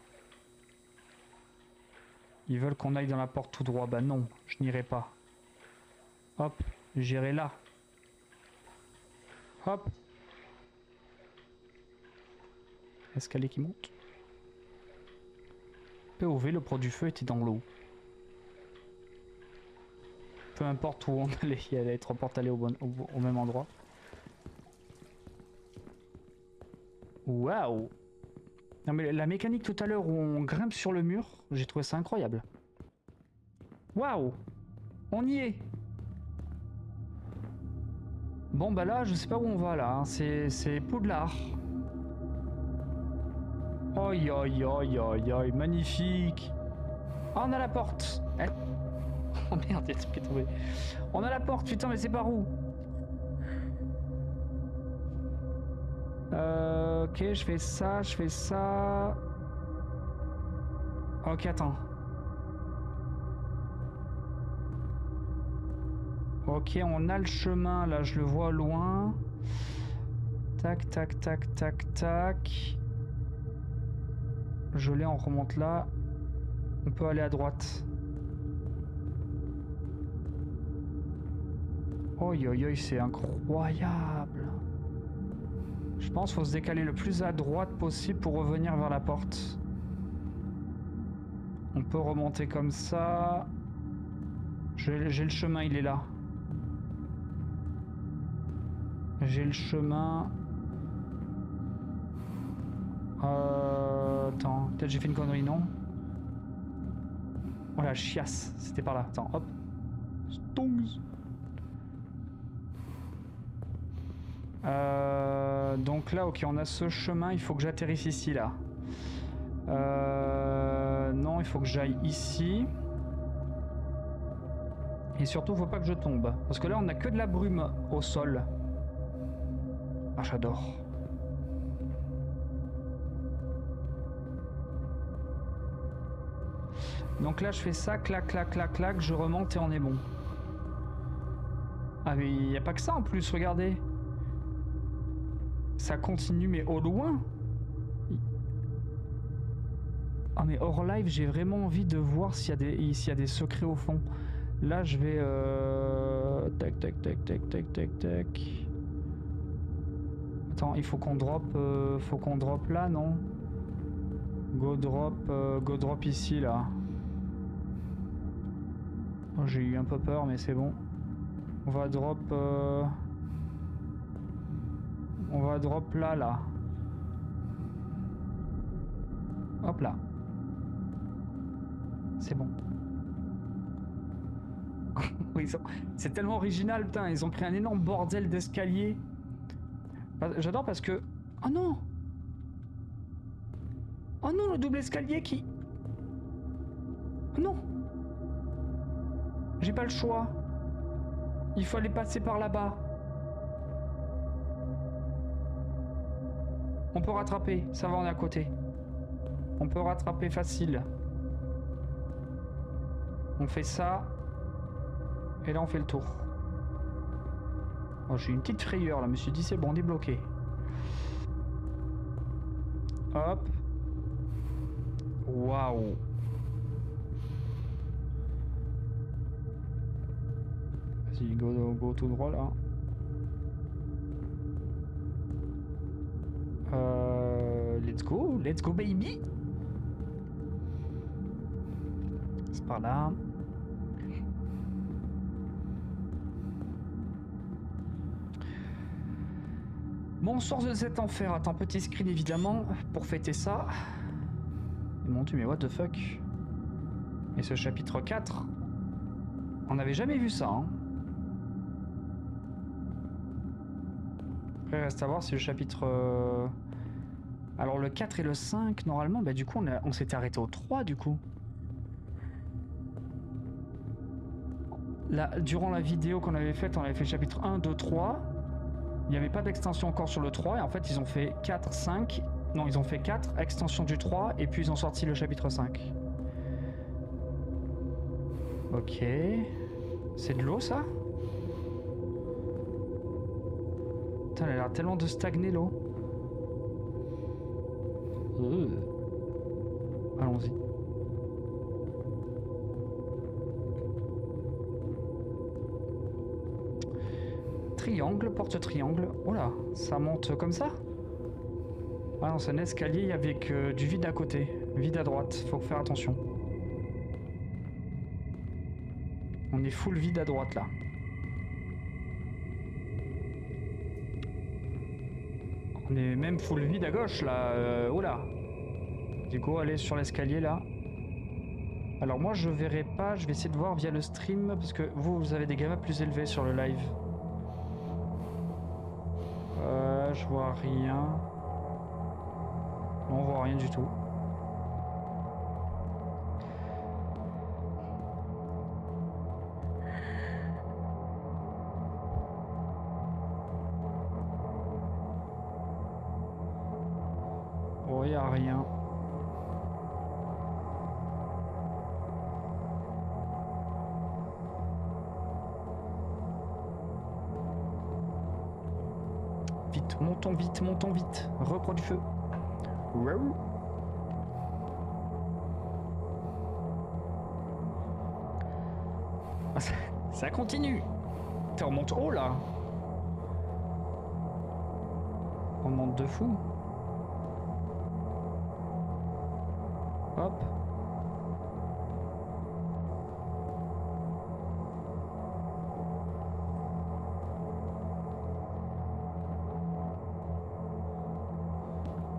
Speaker 1: Ils veulent qu'on aille dans la porte tout droit, bah non, je n'irai pas. Hop, j'irai là. Hop. Escalier qui monte. POV, le produit feu était dans l'eau. Peu importe où on allait, il y avait 3 portes allées au même endroit. Waouh! Non mais la mécanique tout à l'heure où on grimpe sur le mur, j'ai trouvé ça incroyable. Waouh! On y est! Bon bah là, je sais pas où on va là, hein. C'est Poudlard. Oi oi oi oi oi, magnifique! Ah, on a la porte! Oh merde, il y a tout qui est tombé. On a la porte, putain, mais c'est par où? Ok, je fais ça, je fais ça. Ok, attends. Ok, on a le chemin, là, je le vois loin. Tac, tac, tac, tac, tac. Je l'ai, on remonte là. On peut aller à droite. Oi, oi, oi, c'est incroyable. Je pense qu'il faut se décaler le plus à droite possible pour revenir vers la porte. On peut remonter comme ça. J'ai le chemin, il est là. J'ai le chemin. Attends, peut-être j'ai fait une connerie, non? Oh la chiasse, c'était par là. Attends, hop. Stongs. Donc là, ok, on a ce chemin. Il faut que j'atterrisse ici, là. Non, il faut que j'aille ici. Et surtout, faut pas que je tombe. Parce que là, on a que de la brume au sol. Ah, j'adore. Donc là, je fais ça, clac, clac, clac, clac, je remonte et on est bon. Ah, mais il n'y a pas que ça en plus, regardez. Ça continue, mais au loin. Ah, mais hors live, j'ai vraiment envie de voir s'il y a des secrets au fond. Là, je vais... Tac, tac, tac, tac, tac, tac, tac. Attends, il faut qu'on drop... faut qu'on drop là, non? Go drop ici, là. Oh, j'ai eu un peu peur, mais c'est bon. On va drop... On va drop là, là. Hop là. C'est bon. C'est tellement original, putain. Ils ont créé un énorme bordel d'escalier. J'adore parce que... Oh non! Oh non, le double escalier qui... Oh non! J'ai pas le choix. Il faut aller passer par là-bas. On peut rattraper. Ça va, on est à côté. On peut rattraper facile. On fait ça. Et là, on fait le tour. Oh, j'ai une petite frayeur là. Je me suis dit, c'est bon, débloqué. Hop. Waouh. Vas-y, go tout droit là. Let's go baby. C'est par là. Bon, source de cet enfer. Attends, petit screen évidemment pour fêter ça. Et mon dieu, mais what the fuck. Et ce chapitre 4, on n'avait jamais vu ça. Hein. Après, reste à voir si le chapitre... Alors le 4 et le 5, normalement, bah du coup, on s'était arrêté au 3 du coup. Là, durant la vidéo qu'on avait faite, on avait fait le chapitre 1, 2, 3. Il n'y avait pas d'extension encore sur le 3 et en fait ils ont fait 4, 5. Non, ils ont fait 4, extension du 3 et puis ils ont sorti le chapitre 5. Ok. C'est de l'eau ça? Putain, elle a l'air tellement de stagner l'eau. Allons-y. Triangle, porte-triangle. Oh là, ça monte comme ça? Ah non, c'est un escalier avec du vide à côté. Vide à droite, faut faire attention. On est full vide à droite là. On est même full vide à gauche là. Oh là. Du coup, allez sur l'escalier là. Alors moi je verrai pas, je vais essayer de voir via le stream parce que vous avez des gammas plus élevés sur le live. Je vois rien. Non, on voit rien du tout. Oh, y a rien. Vite, montons vite, montons vite. Reprends du feu. Wow. Ah, ça continue. On remonte haut là. On monte de fou. Hop.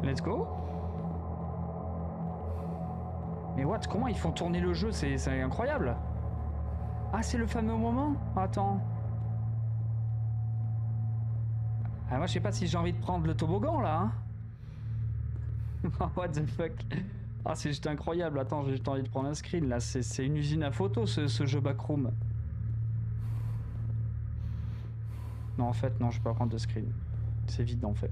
Speaker 1: Let's go. Mais what? Comment ils font tourner le jeu? C'est incroyable. Ah, c'est le fameux moment? Attends. Ah, moi, je sais pas si j'ai envie de prendre le toboggan, là. Hein. What the fuck? Ah, c'est juste incroyable. Attends, j'ai juste envie de prendre un screen, là. C'est une usine à photos, ce jeu Backroom. Non, en fait, non, je peux pas prendre de screen. C'est vide, en fait.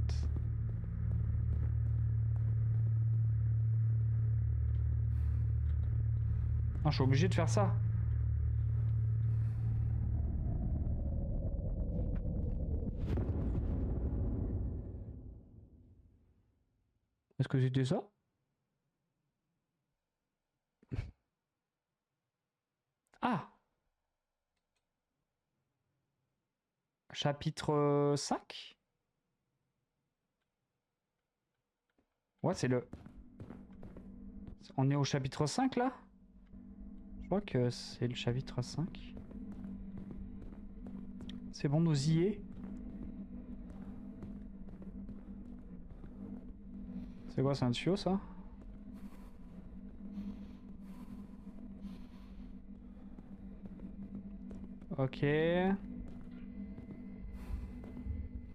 Speaker 1: Non, je suis obligé de faire ça. Est-ce que c'était ça? Ah! Chapitre 5? Ouais, c'est le... On est au chapitre 5, là? Je crois que c'est le chapitre 5. C'est bon, nous y est. C'est quoi, c'est un tuyau ça? Ok.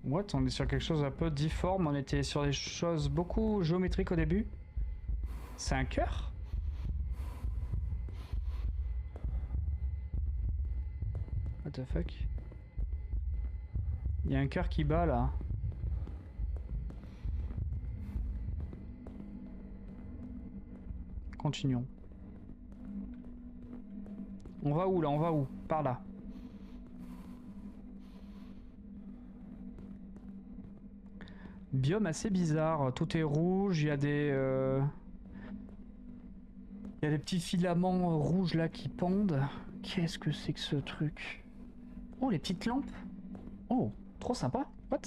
Speaker 1: What? On est sur quelque chose un peu difforme, on était sur des choses beaucoup géométriques au début. C'est un cœur? What the fuck? Il y a un cœur qui bat là. Continuons. On va où là? On va où? Par là. Biome assez bizarre. Tout est rouge. Il y a des... Il y a des petits filaments rouges là qui pendent. Qu'est-ce que c'est que ce truc? Oh, les petites lampes. Oh, trop sympa. What?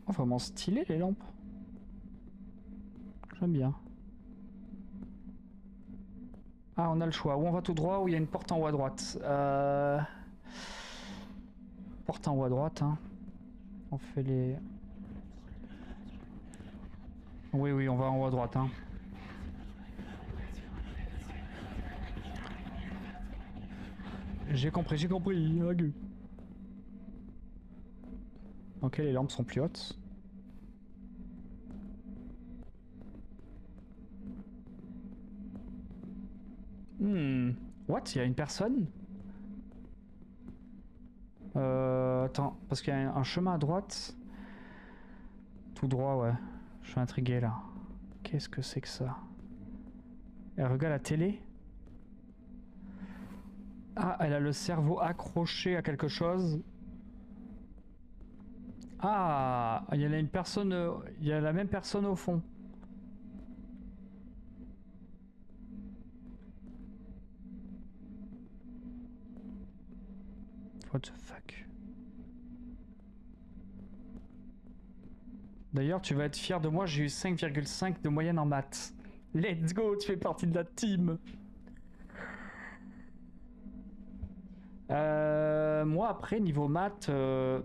Speaker 1: Oh, vraiment stylé les lampes. J'aime bien. Ah, on a le choix. Ou on va tout droit ou il y a une porte en haut à droite. Porte en haut à droite. Hein. On fait les... Oui, oui, on va en haut à droite. Hein. J'ai compris, j'ai compris. Ok, les lampes sont plus hautes. What? Il y a une personne? Attends, parce qu'il y a un chemin à droite. Tout droit, ouais. Je suis intrigué là. Qu'est-ce que c'est que ça? Elle regarde la télé? Ah, elle a le cerveau accroché à quelque chose. Ah, il y a une personne, il y a la même personne au fond. What the fuck? D'ailleurs, tu vas être fier de moi, j'ai eu 5,5 de moyenne en maths. Let's go, tu fais partie de la team. Moi après niveau maths,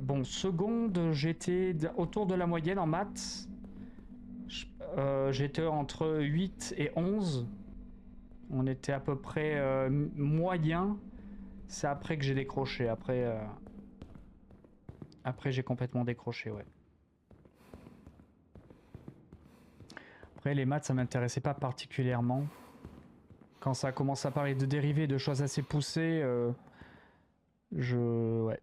Speaker 1: bon seconde j'étais autour de la moyenne en maths. J'étais entre 8 et 11. On était à peu près moyen. C'est après que j'ai décroché. Après j'ai complètement décroché, ouais. Après les maths ça m'intéressait pas particulièrement. Quand ça commence à parler de dérivés, de choses assez poussées, ouais.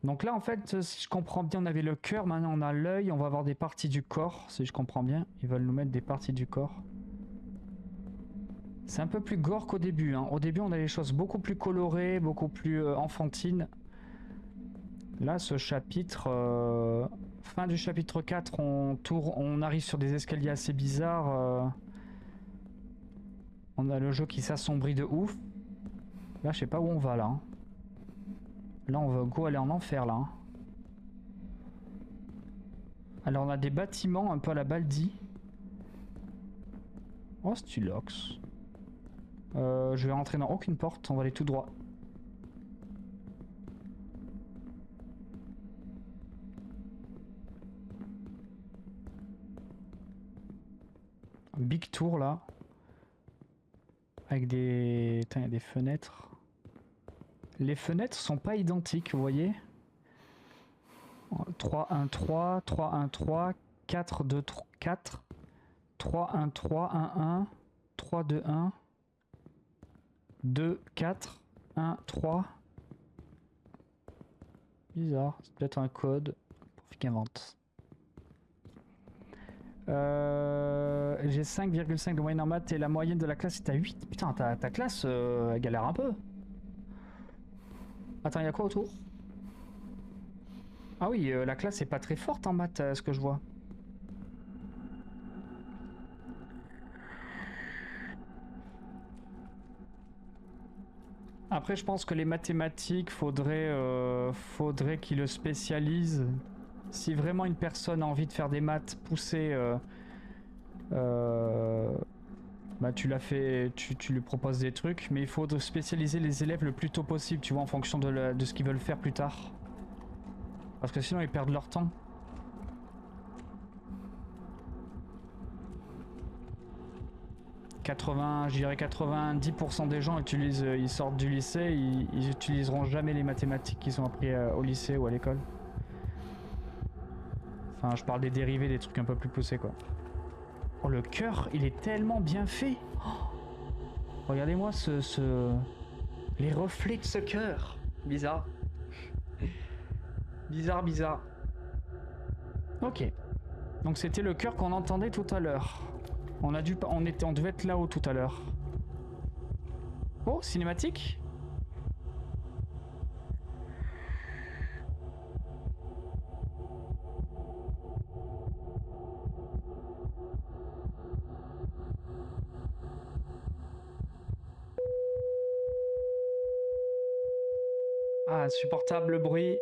Speaker 1: Donc là en fait, si je comprends bien, on avait le cœur, maintenant on a l'œil, on va avoir des parties du corps, si je comprends bien. Ils veulent nous mettre des parties du corps. C'est un peu plus gore qu'au début, hein. Au début on a les choses beaucoup plus colorées, beaucoup plus enfantines. Là ce chapitre, fin du chapitre 4, on arrive sur des escaliers assez bizarres. On a le jeu qui s'assombrit de ouf. Là je sais pas où on va là. Hein. Là on va go aller en enfer là. Hein. Alors on a des bâtiments un peu à la Baldi. Oh Stulox. Je vais rentrer dans aucune porte, on va aller tout droit. Un big tour là. Avec des... Putain, il y a des fenêtres. Les fenêtres sont pas identiques, vous voyez. 3, 1, 3, 3, 1, 3, 4, 2, 3, 4, 3, 1, 3, 1, 1, 3, 2, 1, 2, 4, 1, 3. Bizarre, c'est peut-être un code pour qu'il invente. J'ai 5,5 de moyenne en maths et la moyenne de la classe est à 8. Putain, ta classe, elle galère un peu. Attends, il y a quoi autour? Ah oui, la classe est pas très forte en maths, ce que je vois. Après, je pense que les mathématiques, faudrait qu'ils le spécialisent. Si vraiment une personne a envie de faire des maths poussées, bah tu l'as fait, tu lui proposes des trucs, mais il faut spécialiser les élèves le plus tôt possible, tu vois, en fonction de ce qu'ils veulent faire plus tard. Parce que sinon ils perdent leur temps. Je dirais 90% des gens utilisent, ils sortent du lycée, ils utiliseront jamais les mathématiques qu'ils ont appris au lycée ou à l'école. Enfin, je parle des dérivés, des trucs un peu plus poussés, quoi. Oh, le cœur, il est tellement bien fait. Oh, regardez-moi les reflets de ce cœur. Bizarre. Bizarre, bizarre. Ok. Donc c'était le cœur qu'on entendait tout à l'heure. On devait être là-haut tout à l'heure. Oh, cinématique. Ah, insupportable bruit.